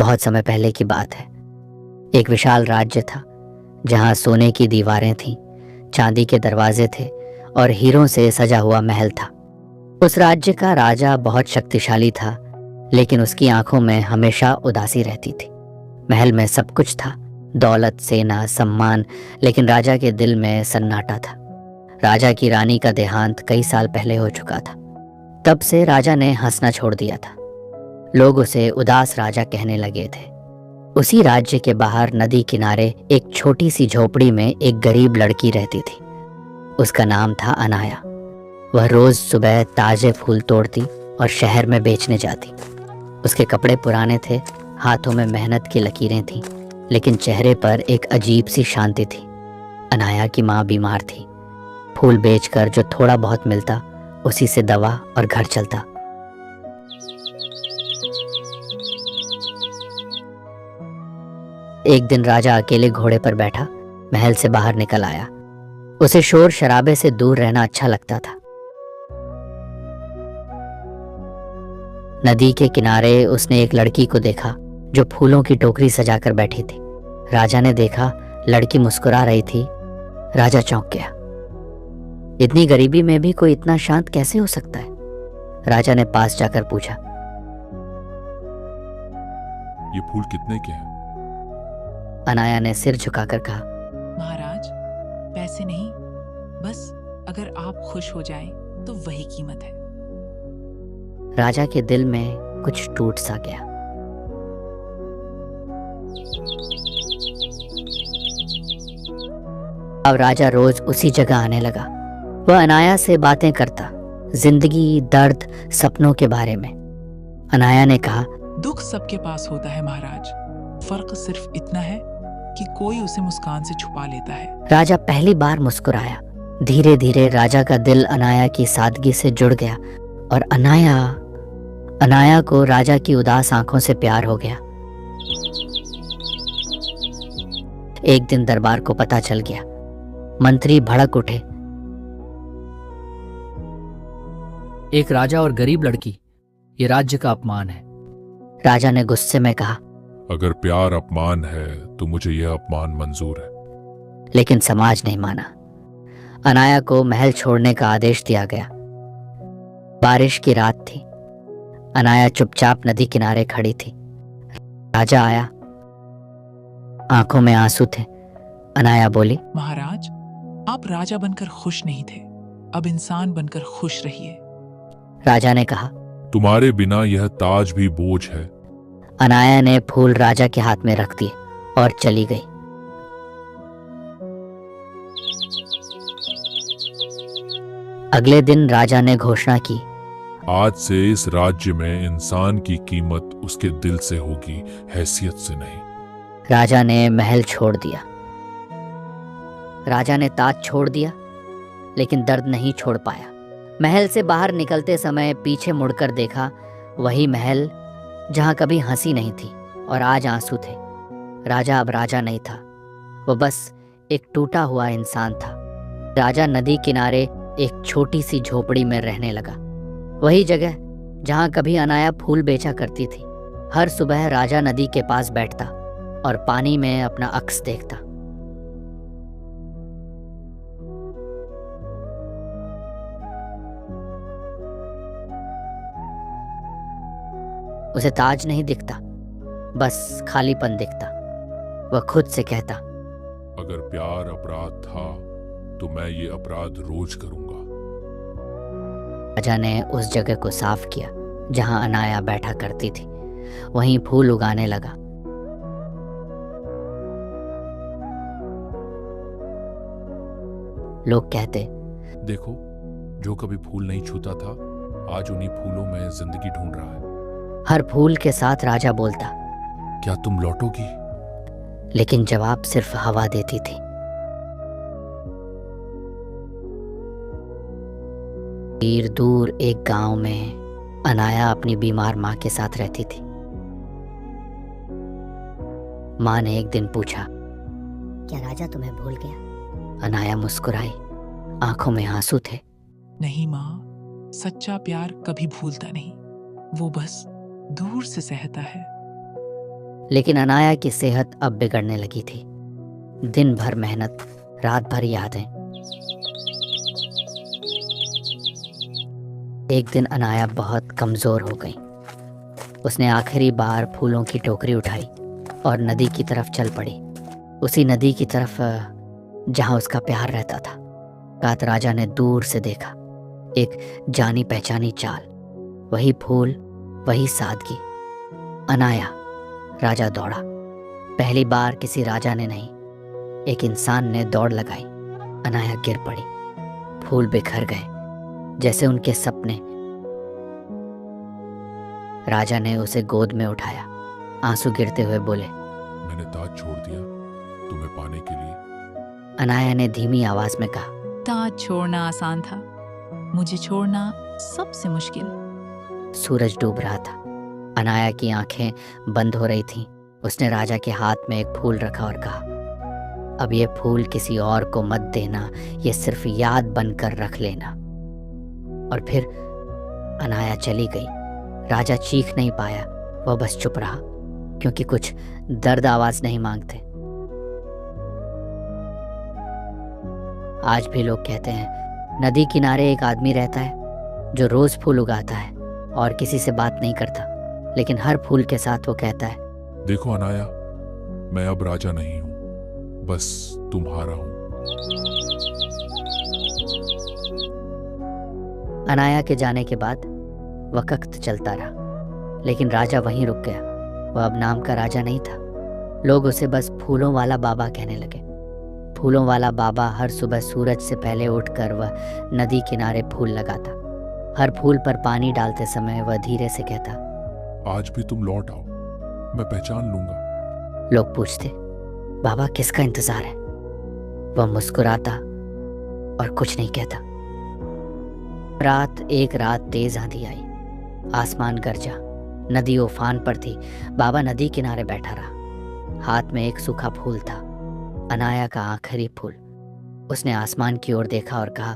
बहुत समय पहले की बात है। एक विशाल राज्य था जहां सोने की दीवारें थीं, चांदी के दरवाजे थे और हीरों से सजा हुआ महल था। उस राज्य का राजा बहुत शक्तिशाली था, लेकिन उसकी आंखों में हमेशा उदासी रहती थी। महल में सब कुछ था, दौलत, सेना, सम्मान, लेकिन राजा के दिल में सन्नाटा था। राजा की रानी का देहांत कई साल पहले हो चुका था। तब से राजा ने हंसना छोड़ दिया था। लोग उसे उदास राजा कहने लगे थे। उसी राज्य के बाहर नदी किनारे एक छोटी सी झोपड़ी में एक गरीब लड़की रहती थी। उसका नाम था अनाया। वह रोज सुबह ताजे फूल तोड़ती और शहर में बेचने जाती। उसके कपड़े पुराने थे, हाथों में मेहनत की लकीरें थीं, लेकिन चेहरे पर एक अजीब सी शांति थी। अनाया की माँ बीमार थी। फूल बेचकर जो थोड़ा बहुत मिलता, उसी से दवा और घर चलता। एक दिन राजा अकेले घोड़े पर बैठा महल से बाहर निकल आया। उसे शोर शराबे से दूर रहना अच्छा लगता था। नदी के किनारे उसने एक लड़की को देखा जो फूलों की टोकरी सजाकर बैठी थी। राजा ने देखा, लड़की मुस्कुरा रही थी। राजा चौंक गया। इतनी गरीबी में भी कोई इतना शांत कैसे हो सकता है? राजा ने पास जाकर पूछा, ये फूल कितने के हैं? अनाया ने सिर झुकाकर कहा, महाराज, पैसे नहीं, बस अगर आप खुश हो जाएं तो वही कीमत है। राजा के दिल में कुछ टूट सा गया। अब राजा रोज उसी जगह आने लगा। वह अनाया से बातें करता, जिंदगी, दर्द, सपनों के बारे में। अनाया ने कहा, दुख सबके पास होता है महाराज, फर्क सिर्फ इतना है कि कोई उसे मुस्कान से छुपा लेता है। राजा पहली बार मुस्कुराया। धीरे धीरे राजा का दिल अनाया की सादगी से जुड़ गया और अनाया को राजा की उदास आंखों से प्यार हो गया। एक दिन दरबार को पता चल गया। मंत्री भड़क उठे। एक राजा और गरीब लड़की, ये राज्य का अपमान है। राजा ने गुस्से में कहा, अगर प्यार अपमान है तो मुझे यह अपमान मंजूर है। लेकिन समाज नहीं माना। अनाया को महल छोड़ने का आदेश दिया गया। बारिश की रात थी। अनाया चुपचाप नदी किनारे खड़ी थी। राजा आया, आंखों में आंसू थे। अनाया बोली, महाराज, आप राजा बनकर खुश नहीं थे, अब इंसान बनकर खुश रहिए। राजा ने कहा, तुम्हारे बिना यह ताज भी बोझ है। अनाया ने फूल राजा के हाथ में रख दिए और चली गई। अगले दिन राजा ने घोषणा की, आज से इस राज्य में इंसान की कीमत उसके दिल से होगी, हैसियत से नहीं। राजा ने महल छोड़ दिया। राजा ने ताज छोड़ दिया, लेकिन दर्द नहीं छोड़ पाया। महल से बाहर निकलते समय पीछे मुड़कर देखा, वही महल जहां कभी हंसी नहीं थी और आज आंसू थे। राजा अब राजा नहीं था, वो बस एक टूटा हुआ इंसान था। राजा नदी किनारे एक छोटी सी झोपड़ी में रहने लगा, वही जगह जहां कभी अनाया फूल बेचा करती थी। हर सुबह राजा नदी के पास बैठता और पानी में अपना अक्स देखता। उसे ताज नहीं दिखता, बस खालीपन दिखता। वह खुद से कहता, अगर प्यार अपराध था तो मैं ये अपराध रोज करूंगा। राजा ने उस जगह को साफ किया जहां अनाया बैठा करती थी, वहीं फूल उगाने लगा। लोग कहते, देखो, जो कभी फूल नहीं छूता था, आज उन्हीं फूलों में जिंदगी ढूंढ रहा है। हर फूल के साथ राजा बोलता, क्या तुम लौटोगी? लेकिन जवाब सिर्फ हवा देती थी। दूर एक गांव में अनाया अपनी बीमार मां के साथ रहती थी। मां ने एक दिन पूछा, क्या राजा तुम्हें भूल गया? अनाया मुस्कुराई, आंखों में आंसू थे। नहीं माँ, सच्चा प्यार कभी भूलता नहीं, वो बस दूर से सहता है। लेकिन अनाया की सेहत अब बिगड़ने लगी थी। दिन भर मेहनत, रात भर यादें। एक दिन अनाया बहुत कमजोर हो गई। उसने आखिरी बार फूलों की टोकरी उठाई और नदी की तरफ चल पड़ी। उसी नदी की तरफ जहां उसका प्यार रहता था। रात राजा ने दूर से देखा, एक जानी पहचानी चाल, वही फूल, वही सादगी। अनाया। राजा दौड़ा। पहली बार किसी राजा ने नहीं, एक इंसान ने दौड़ लगाई। अनाया गिर पड़ी। फूल बिखर गए जैसे उनके सपने। राजा ने उसे गोद में उठाया, आंसू गिरते हुए बोले, मैंने ताज छोड़ दिया तुम्हें पाने के लिए। अनाया ने धीमी आवाज में कहा, ताज छोड़ना आसान था, मुझे छोड़ना सबसे मुश्किल। सूरज डूब रहा था। अनाया की आंखें बंद हो रही थीं। उसने राजा के हाथ में एक फूल रखा और कहा, अब ये फूल किसी और को मत देना, ये सिर्फ याद बनकर रख लेना। और फिर अनाया चली गई। राजा चीख नहीं पाया, वह बस चुप रहा, क्योंकि कुछ दर्द आवाज नहीं मांगते। आज भी लोग कहते हैं, नदी किनारे एक आदमी रहता है जो रोज फूल उगाता है और किसी से बात नहीं करता, लेकिन हर फूल के साथ वो कहता है, देखो अनाया, मैं अब राजा नहीं हूं, बस तुम्हारा हूं। अनाया के जाने के बाद वक्त चलता रहा, लेकिन राजा वहीं रुक गया। वह अब नाम का राजा नहीं था। लोग उसे बस फूलों वाला बाबा कहने लगे। फूलों वाला बाबा हर सुबह सूरज से पहले उठकर वह नदी किनारे फूल लगाता। हर फूल पर पानी डालते समय वह धीरे से कहता, आज भी तुम लौट आओ, मैं पहचान लूंगा। लोग पूछते, बाबा किसका इंतजार है? वह मुस्कुराता और कुछ नहीं कहता। एक रात तेज आंधी आई, आसमान गरजा, नदी उफान पर थी। बाबा नदी किनारे बैठा रहा। हाथ में एक सूखा फूल था, अनाया का आखिरी फूल। उसने आसमान की ओर देखा और कहा,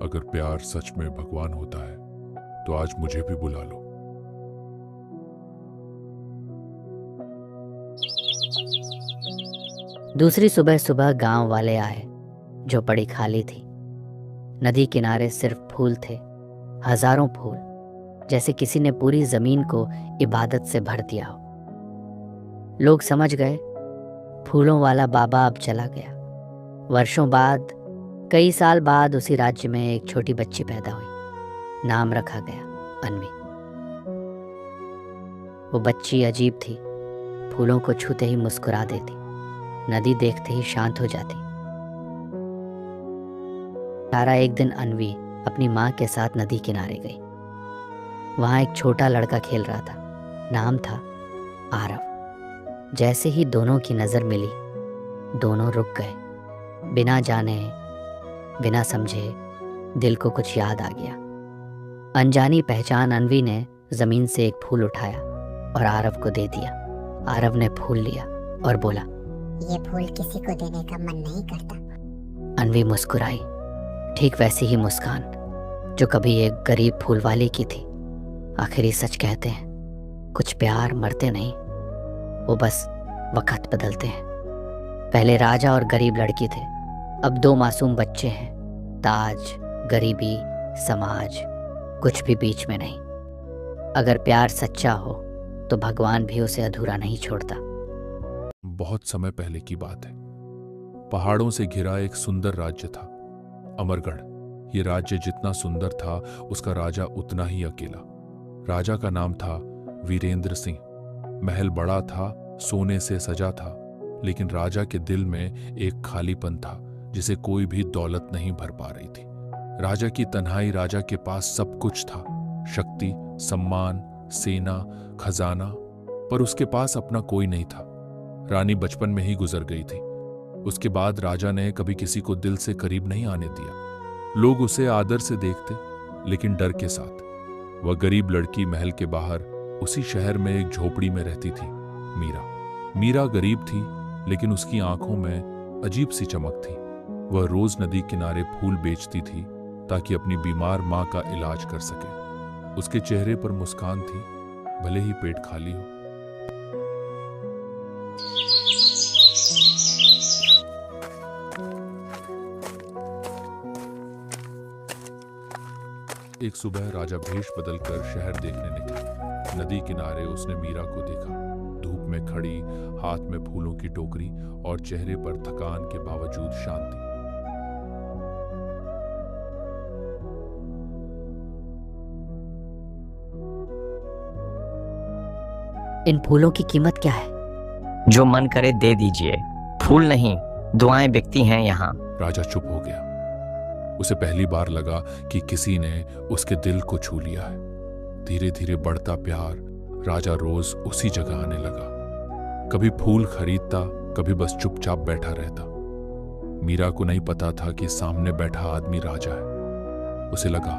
अगर प्यार सच में भगवान होता है तो आज मुझे भी बुला लो। दूसरी सुबह गांव वाले आए। झोपड़ी खाली थी। नदी किनारे सिर्फ फूल थे, हजारों फूल, जैसे किसी ने पूरी जमीन को इबादत से भर दिया हो। लोग समझ गए, फूलों वाला बाबा अब चला गया। वर्षों बाद, कई साल बाद, उसी राज्य में एक छोटी बच्ची पैदा हुई। नाम रखा गया अन्वी। वो बच्ची अजीब थी, फूलों को छूते ही मुस्कुरा देती, नदी देखते ही शांत हो जाती। तारा एक दिन अन्वी अपनी माँ के साथ नदी किनारे गई। वहां एक छोटा लड़का खेल रहा था, नाम था आरव। जैसे ही दोनों की नजर मिली, दोनों रुक गए। बिना जाने, बिना समझे, दिल को कुछ याद आ गया। अनजानी पहचान अन्वी ने जमीन से एक फूल उठाया और आरव को दे दिया। आरव ने फूल लिया और बोला, ये फूल किसी को देने का मन नहीं करता। अन्वी मुस्कुराई, ठीक वैसी ही मुस्कान जो कभी एक गरीब फूलवाली की थी। आखिरी सच कहते हैं, कुछ प्यार मरते नहीं, वो बस वक्त बदलते हैं। पहले राजा और गरीब लड़की थे, अब दो मासूम बच्चे हैं। ताज, गरीबी, समाज, कुछ भी बीच में नहीं। अगर प्यार सच्चा हो तो भगवान भी उसे अधूरा नहीं छोड़ता। बहुत समय पहले की बात है। पहाड़ों से घिरा एक सुंदर राज्य था, अमरगढ़। ये राज्य जितना सुंदर था, उसका राजा उतना ही अकेला। राजा का नाम था वीरेंद्र सिंह। महल बड़ा था, सोने से सजा था, लेकिन राजा के दिल में एक खालीपन था जिसे कोई भी दौलत नहीं भर पा रही थी। राजा की तन्हाई। राजा के पास सब कुछ था, शक्ति, सम्मान, सेना, खजाना, पर उसके पास अपना कोई नहीं था। रानी बचपन में ही गुजर गई थी। उसके बाद राजा ने कभी किसी को दिल से करीब नहीं आने दिया। लोग उसे आदर से देखते, लेकिन डर के साथ। वह गरीब लड़की महल के बाहर उसी शहर में एक झोपड़ी में रहती थी, मीरा गरीब थी, लेकिन उसकी आंखों में अजीब सी चमक थी। वह रोज नदी किनारे फूल बेचती थी ताकि अपनी बीमार मां का इलाज कर सके। उसके चेहरे पर मुस्कान थी, भले ही पेट खाली हो। एक सुबह राजा भेष बदलकर शहर देखने निकला। नदी किनारे उसने मीरा को देखा, धूप में खड़ी, हाथ में फूलों की टोकरी और चेहरे पर थकान के बावजूद शांति। इन फूलों की कीमत क्या है? जो मन करे दे दीजिए, फूल नहीं दुआएं बिकती हैं यहाँ। राजा चुप हो गया। उसे पहली बार लगा कि किसी ने उसके दिल को छू लिया है। धीरे धीरे बढ़ता प्यार, राजा रोज उसी जगह आने लगा। कभी फूल खरीदता, कभी बस चुपचाप बैठा रहता। मीरा को नहीं पता था कि सामने बैठा आदमी राजा है। उसे लगा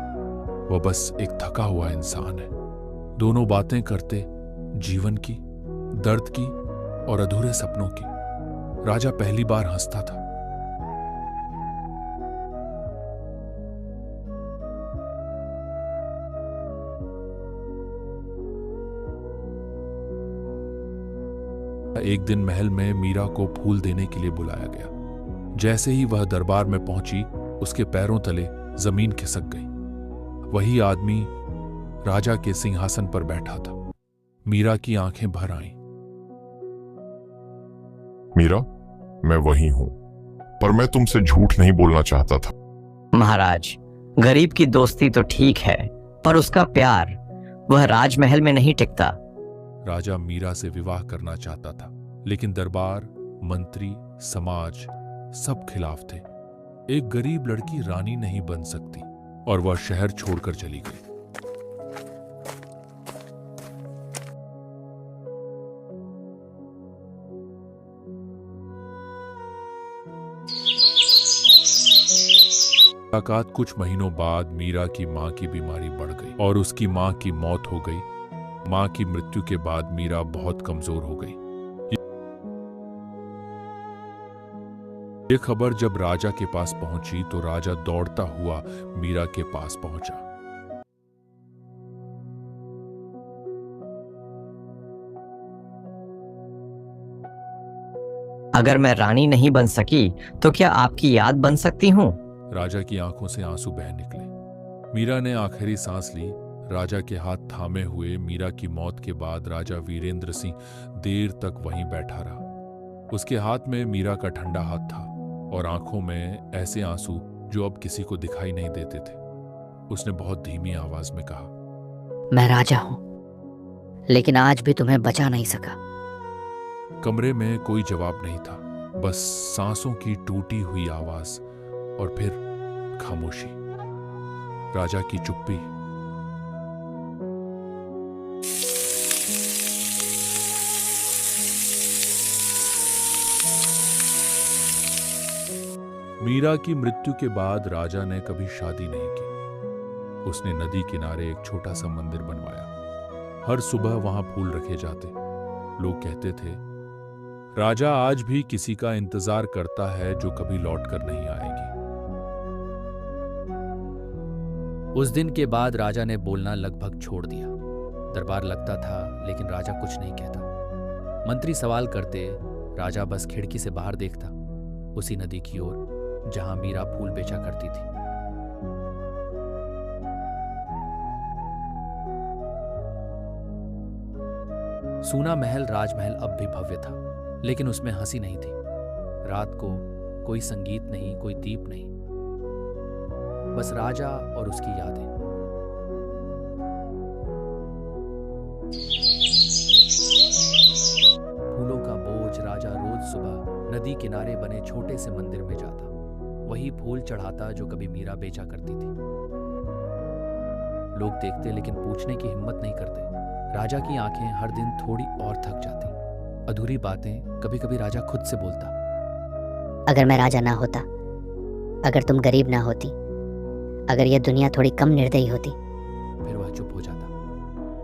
वह बस एक थका हुआ इंसान है। दोनों बातें करते, जीवन की, दर्द की और अधूरे सपनों की। राजा पहली बार हंसता था। एक दिन महल में मीरा को फूल देने के लिए बुलाया गया। जैसे ही वह दरबार में पहुंची, उसके पैरों तले जमीन खिसक गई। वही आदमी राजा के सिंहासन पर बैठा था। मीरा की आंखें भर आईं। मीरा, मैं वही हूं, पर मैं तुमसे झूठ नहीं बोलना चाहता था। महाराज, गरीब की दोस्ती तो ठीक है, पर उसका प्यार वह राजमहल में नहीं टिकता। राजा मीरा से विवाह करना चाहता था, लेकिन दरबार, मंत्री, समाज सब खिलाफ थे। एक गरीब लड़की रानी नहीं बन सकती, और वह शहर छोड़कर चली गई। मुलाकात कुछ महीनों बाद मीरा की मां की बीमारी बढ़ गई और उसकी मां की मौत हो गई। मां की मृत्यु के बाद मीरा बहुत कमजोर हो गई। ये खबर जब राजा के पास पहुंची तो राजा दौड़ता हुआ मीरा के पास पहुंचा। अगर मैं रानी नहीं बन सकी तो क्या आपकी याद बन सकती हूँ? राजा की आंखों से आंसू बह निकले। मीरा ने आखिरी सांस ली। राजा के हाथ थामे हुए मीरा की मौत के बाद राजा वीरेंद्र सिंह देर तक वहीं बैठा रहा। उसके हाथ में मीरा का ठंडा हाथ था और आंखों में ऐसे आंसू जो अब किसी को दिखाई नहीं देते थे। उसने बहुत धीमी आवाज में कहा, मैं राजा हूं, लेकिन आज भी तुम्हें बचा नहीं सका। कमरे में कोई जवाब नहीं था, बस सांसों की टूटी हुई आवाज और फिर खामोशी। राजा की चुप्पी। मीरा की मृत्यु के बाद राजा ने कभी शादी नहीं की। उसने नदी किनारे एक छोटा सा मंदिर बनवाया। हर सुबह वहां फूल रखे जाते। लोग कहते थे, राजा आज भी किसी का इंतजार करता है जो कभी लौटकर नहीं आएगी। उस दिन के बाद राजा ने बोलना लगभग छोड़ दिया। दरबार लगता था, लेकिन राजा कुछ नहीं कहता। मंत्री सवाल करते, राजा बस खिड़की से बाहर देखता, उसी नदी की ओर जहां मीरा फूल बेचा करती थी। सूना महल राजमहल अब भी भव्य था, लेकिन उसमें हंसी नहीं थी। रात को कोई संगीत नहीं, कोई दीप नहीं, बस राजा और उसकी यादें। फूलों का बोझ राजा रोज सुबह नदी किनारे बने छोटे से मंदिर में जाता। वही फूल चढ़ाता जो कभी मीरा बेचा करती थी। लोग देखते, लेकिन पूछने की हिम्मत नहीं करते। राजा की आंखें हर दिन थोड़ी और थक जाती। अधूरी बातें कभी कभी राजा खुद से बोलता। अगर मैं राजा ना होता, अगर तुम गरीब ना होती, अगर यह दुनिया थोड़ी कम निर्दयी होती। फिर वह चुप हो जाता,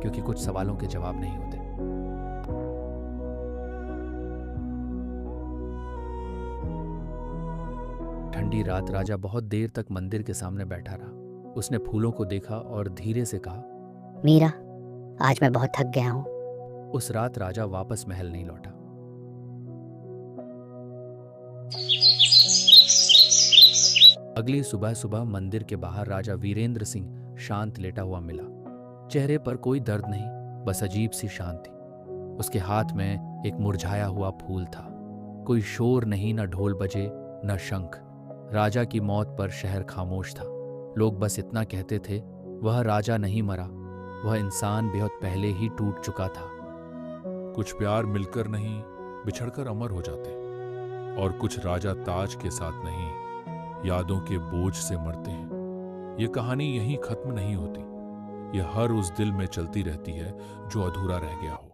क्योंकि कुछ सवालों के जवाब नहीं होते। ठंडी रात राजा बहुत देर तक मंदिर के सामने बैठा रहा। उसने फूलों को देखा और धीरे से कहा, मीरा, आज मैं बहुत थक गया हूं। उस रात राजा वापस महल नहीं लौटा। अगली सुबह सुबह मंदिर के बाहर राजा वीरेंद्र सिंह शांत लेटा हुआ मिला। चेहरे पर कोई दर्द नहीं, बस अजीब सी शांति। उसके हाथ में एक मुरझाया हुआ फूल था। कोई शोर नहीं, न ढोल बजे न शंख। राजा की मौत पर शहर खामोश था। लोग बस इतना कहते थे, वह राजा नहीं मरा, वह इंसान बेहद पहले ही टूट चुका था। कुछ प्यार मिलकर नहीं, बिछड़कर अमर हो जाते, और कुछ राजा ताज के साथ नहीं, यादों के बोझ से मरते हैं। ये कहानी यहीं खत्म नहीं होती, ये हर उस दिल में चलती रहती है जो अधूरा रह गया हो।